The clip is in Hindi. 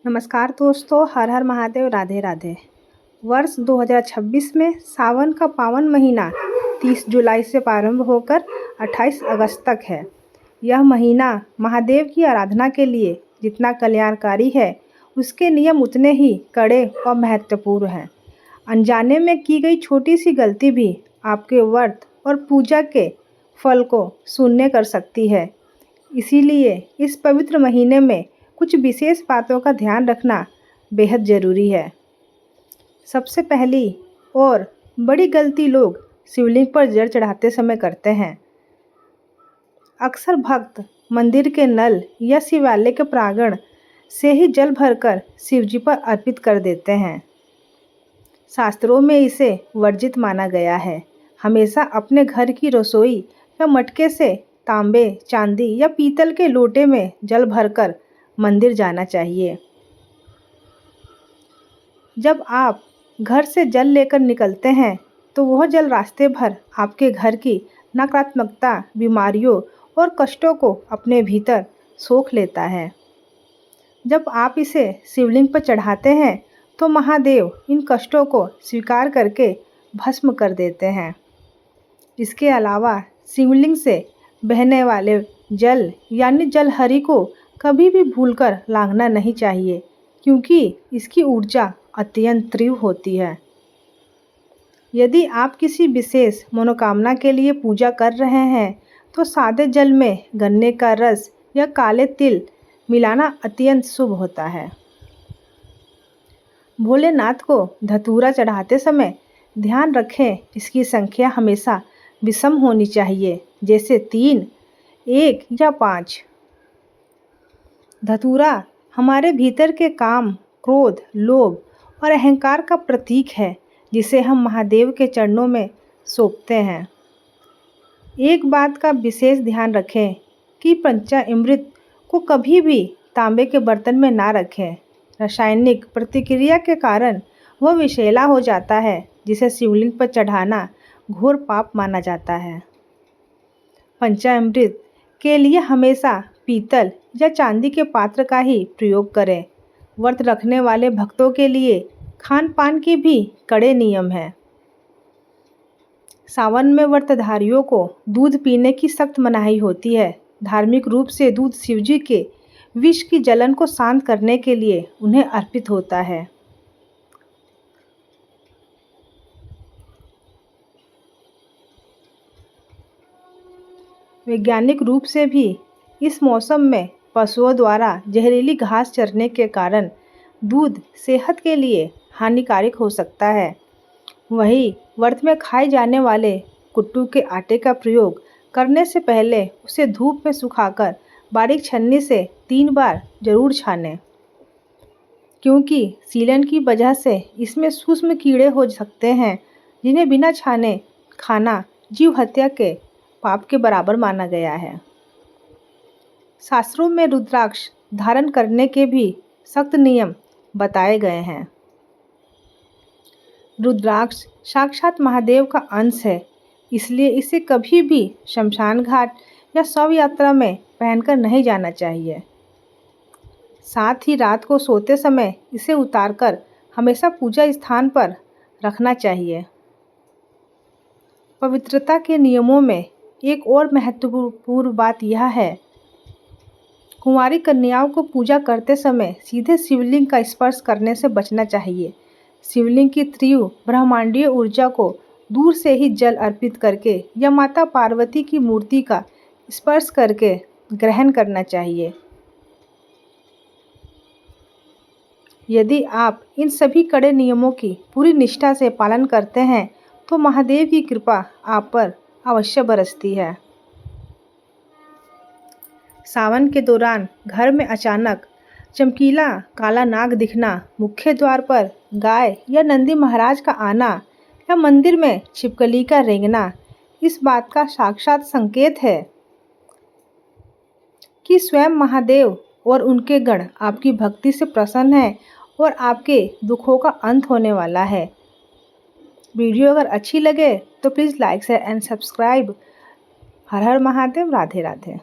नमस्कार दोस्तों, हर हर महादेव, राधे राधे। वर्ष 2026 में सावन का पावन महीना 30 जुलाई से प्रारंभ होकर 28 अगस्त तक है। यह महीना महादेव की आराधना के लिए जितना कल्याणकारी है, उसके नियम उतने ही कड़े और महत्वपूर्ण हैं। अनजाने में की गई छोटी सी गलती भी आपके व्रत और पूजा के फल को शून्य कर सकती है। इसीलिए इस पवित्र महीने में कुछ विशेष बातों का ध्यान रखना बेहद ज़रूरी है। सबसे पहली और बड़ी गलती लोग शिवलिंग पर जल चढ़ाते समय करते हैं। अक्सर भक्त मंदिर के नल या शिवालय के प्रांगण से ही जल भरकर शिवजी पर अर्पित कर देते हैं। शास्त्रों में इसे वर्जित माना गया है। हमेशा अपने घर की रसोई या मटके से तांबे, चांदी या पीतल के लोटे में जल भरकर मंदिर जाना चाहिए। जब आप घर से जल लेकर निकलते हैं तो वह जल रास्ते भर आपके घर की नकारात्मकता, बीमारियों और कष्टों को अपने भीतर सोख लेता है। जब आप इसे शिवलिंग पर चढ़ाते हैं तो महादेव इन कष्टों को स्वीकार करके भस्म कर देते हैं। इसके अलावा शिवलिंग से बहने वाले जल यानी जलहरी को कभी भी भूलकर लांघना नहीं चाहिए, क्योंकि इसकी ऊर्जा अत्यंत तीव्र होती है। यदि आप किसी विशेष मनोकामना के लिए पूजा कर रहे हैं तो सादे जल में गन्ने का रस या काले तिल मिलाना अत्यंत शुभ होता है। भोलेनाथ को धतूरा चढ़ाते समय ध्यान रखें, इसकी संख्या हमेशा विषम होनी चाहिए, जैसे 3, 1 या 5। धतूरा हमारे भीतर के काम, क्रोध, लोभ और अहंकार का प्रतीक है, जिसे हम महादेव के चरणों में सौंपते हैं। एक बात का विशेष ध्यान रखें कि पंचामृत को कभी भी तांबे के बर्तन में ना रखें। रासायनिक प्रतिक्रिया के कारण वह विषैला हो जाता है, जिसे शिवलिंग पर चढ़ाना घोर पाप माना जाता है। पंचामृत के लिए हमेशा पीतल या चांदी के पात्र का ही प्रयोग करें। व्रत रखने वाले भक्तों के लिए खान पान के भी कड़े नियम हैं। सावन में व्रतधारियों को दूध पीने की सख्त मनाही होती है। धार्मिक रूप से दूध शिवजी के विष की जलन को शांत करने के लिए उन्हें अर्पित होता है। वैज्ञानिक रूप से भी इस मौसम में पशुओं द्वारा जहरीली घास चरने के कारण दूध सेहत के लिए हानिकारक हो सकता है। वहीं व्रत में खाए जाने वाले कुट्टू के आटे का प्रयोग करने से पहले उसे धूप में सुखाकर बारीक छन्नी से 3 बार जरूर छानें, क्योंकि सीलन की वजह से इसमें सूक्ष्म कीड़े हो सकते हैं, जिन्हें बिना छाने खाना जीव हत्या के पाप के बराबर माना गया है। शास्त्रों में रुद्राक्ष धारण करने के भी सख्त नियम बताए गए हैं। रुद्राक्ष साक्षात महादेव का अंश है, इसलिए इसे कभी भी शमशान घाट या शव यात्रा में पहनकर नहीं जाना चाहिए। साथ ही रात को सोते समय इसे उतारकर हमेशा पूजा स्थान पर रखना चाहिए। पवित्रता के नियमों में एक और महत्वपूर्ण बात यह है, कुंवारी कन्याओं को पूजा करते समय सीधे शिवलिंग का स्पर्श करने से बचना चाहिए। शिवलिंग की तीव्र ब्रह्मांडीय ऊर्जा को दूर से ही जल अर्पित करके या माता पार्वती की मूर्ति का स्पर्श करके ग्रहण करना चाहिए। यदि आप इन सभी कड़े नियमों की पूरी निष्ठा से पालन करते हैं तो महादेव की कृपा आप पर अवश्य बरसती है। सावन के दौरान घर में अचानक चमकीला काला नाग दिखना, मुख्य द्वार पर गाय या नंदी महाराज का आना या मंदिर में छिपकली का रेंगना इस बात का साक्षात संकेत है कि स्वयं महादेव और उनके गण आपकी भक्ति से प्रसन्न हैं और आपके दुखों का अंत होने वाला है। वीडियो अगर अच्छी लगे तो please like, share and subscribe. Her her Mahadev, Radhe Radhe.